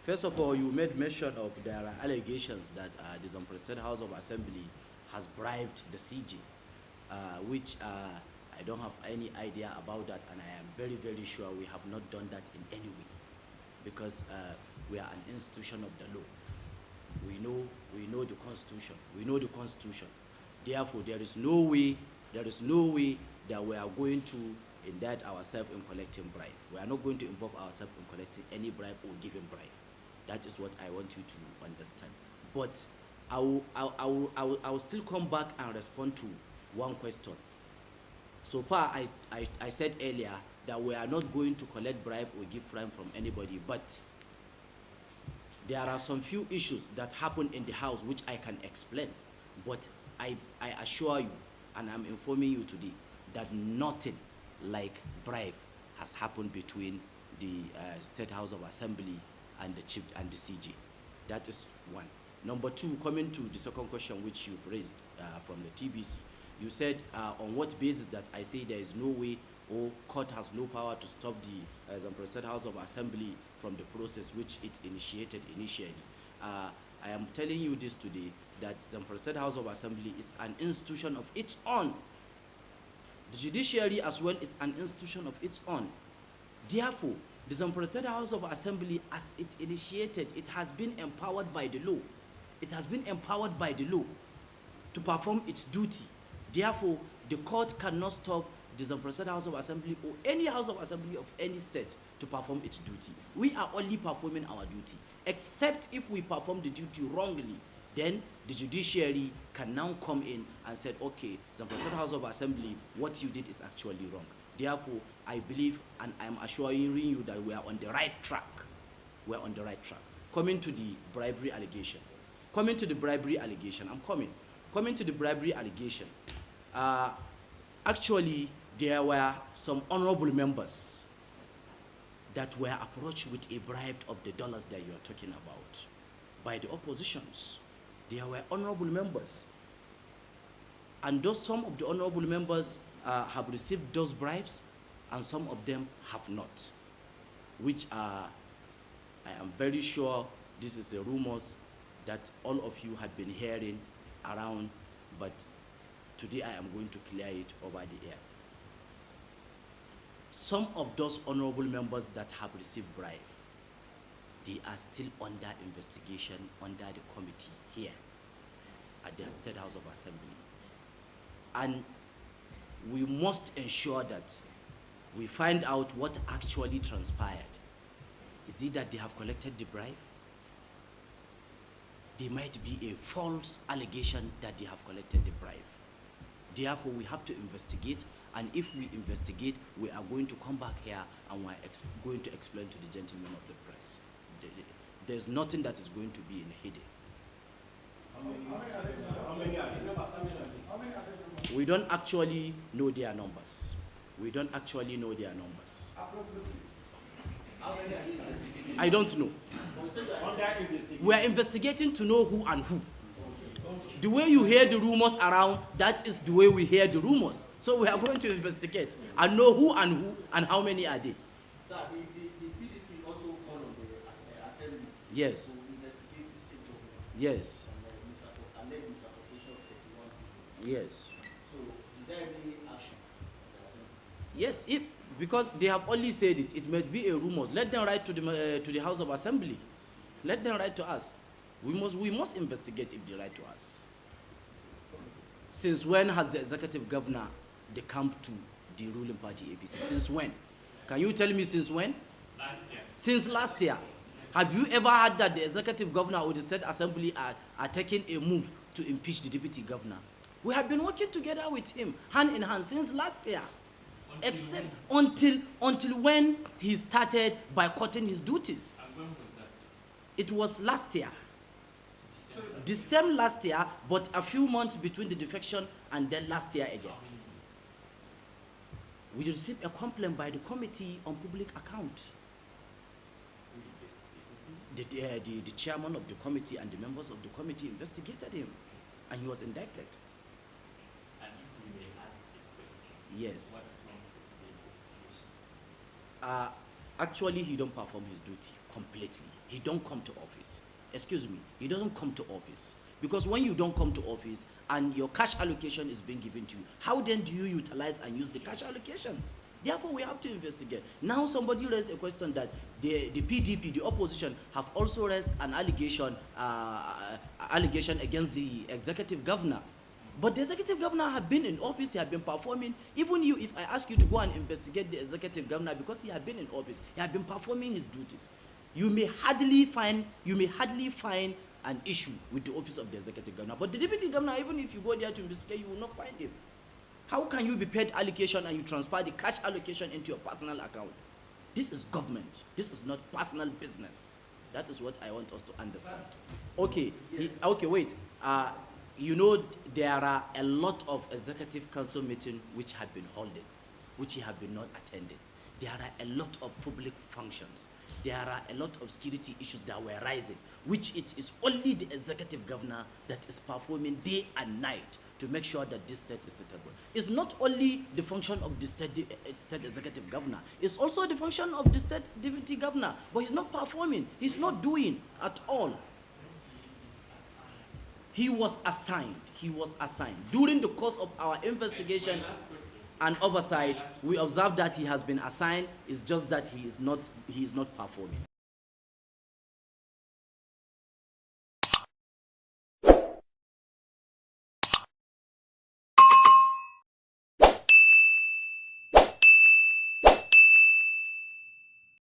First of all, you made mention of there are allegations that the Zamfara State House of Assembly has bribed the CJ, which I don't have any idea about that, and I am very, very sure we have not done that in any way, because we are an institution of the law. We know the Constitution. We know the Constitution. Therefore, there is no way that we are going to indict ourselves in collecting bribe. We are not going to involve ourselves in collecting any bribe or giving bribe. That is what I want you to understand. But I will still come back and respond to one question. So far, I said earlier that we are not going to collect bribe or give bribe from anybody, but there are some few issues that happen in the house which I can explain. But I assure you, and I'm informing you today, that nothing like bribe has happened between the State House of Assembly and the chief and the CJ. That is one. Number two, coming to the second question which you've raised from the TBC, you said on what basis that I say there is no way or court has no power to stop the Zamfara State House of Assembly from the process which it initiated initially. I am telling you this today, that Zamfara State House of Assembly is an institution of its own. The judiciary as well is an institution of its own. Therefore, the Zamfara State House of Assembly, as it initiated, it has been empowered by the law. It has been empowered by the law to perform its duty. Therefore, the court cannot stop the Zamfara State House of Assembly or any House of Assembly of any state to perform its duty. We are only performing our duty, except if we perform the duty wrongly. Then the judiciary can now come in and say, okay, Zamfara State House of Assembly, what you did is actually wrong. Therefore, I believe and I am assuring you that we are on the right track. We are on the right track. Coming to the bribery allegation. Coming to the bribery allegation, Coming to the bribery allegation. Actually, there were some honorable members that were approached with a bribe of the dollars that you are talking about by the oppositions. There were honorable members. And some of the honorable members have received those bribes, and some of them have not, which I am very sure this is a rumors that all of you had been hearing around, but today I am going to clear it over the air. Some of those honorable members that have received bribe, they are still under investigation under the committee here at the State House of Assembly. And we must ensure that we find out what actually transpired. Is it that they have collected the bribe? There might be a false allegation that they have collected the bribe. Therefore, we have to investigate, and if we investigate, we are going to come back here and we're going to explain to the gentlemen of the press. There's nothing that is going to be in hidden. We don't actually know their numbers. We don't actually know their numbers. I don't know. We are investigating to know who and who. The way you hear the rumors around, that is the way we hear the rumors. So we are going to investigate and know who and how many are they. Sir, the PDP also called on the assembly yes. to investigate this state government. Yes. And alleged misappropriation of 31 people. Yes. So is there any action? Yes, because they have only said it, it might be a rumors. Let them write to the House of Assembly. Let them write to us. We must investigate if they write to us. Since when has the executive governor decamped to the ruling party APC? Since when? Can you tell me since when? Last year. Since last year. Have you ever heard that the executive governor or the state assembly are taking a move to impeach the deputy governor? We have been working together with him, hand in hand, since last year. Except until when he started boycotting his duties. And when was that? It was last year. The same last year, but a few months between the defection and then last year again. We received a complaint by the Committee on Public Account. The chairman of the committee and the members of the committee investigated him, and he was indicted. And if we may ask a question, Yes. what prompted the investigation? Actually, he don't perform his duty completely. He don't come to office. Excuse me, he doesn't come to office. Because when you don't come to office and your cash allocation is being given to you, how then do you utilize and use the cash allocations? Therefore, we have to investigate. Now somebody raised a question that the PDP, the opposition, have also raised an allegation against the executive governor. But the executive governor have been in office, he have been performing. Even you, if I ask you to go and investigate the executive governor, because he had been in office, he had been performing his duties. You may hardly find an issue with the office of the executive governor. But the deputy governor, even if you go there to investigate, you will not find him. How can you be paid allocation and you transfer the cash allocation into your personal account? This is government. This is not personal business. That is what I want us to understand. Okay, okay, wait. You know, there are a lot of executive council meetings which have been holding, which he have been not attending. There are a lot of public functions. There are a lot of security issues that were rising, which it is only the executive governor that is performing day and night to make sure that this state is settled. It's not only the function of the state executive governor, it's also the function of the state deputy governor, but he's not performing, he's not doing at all. He was assigned. During the course of our investigation and oversight, we observed that he has been assigned, it's just that he is not performing.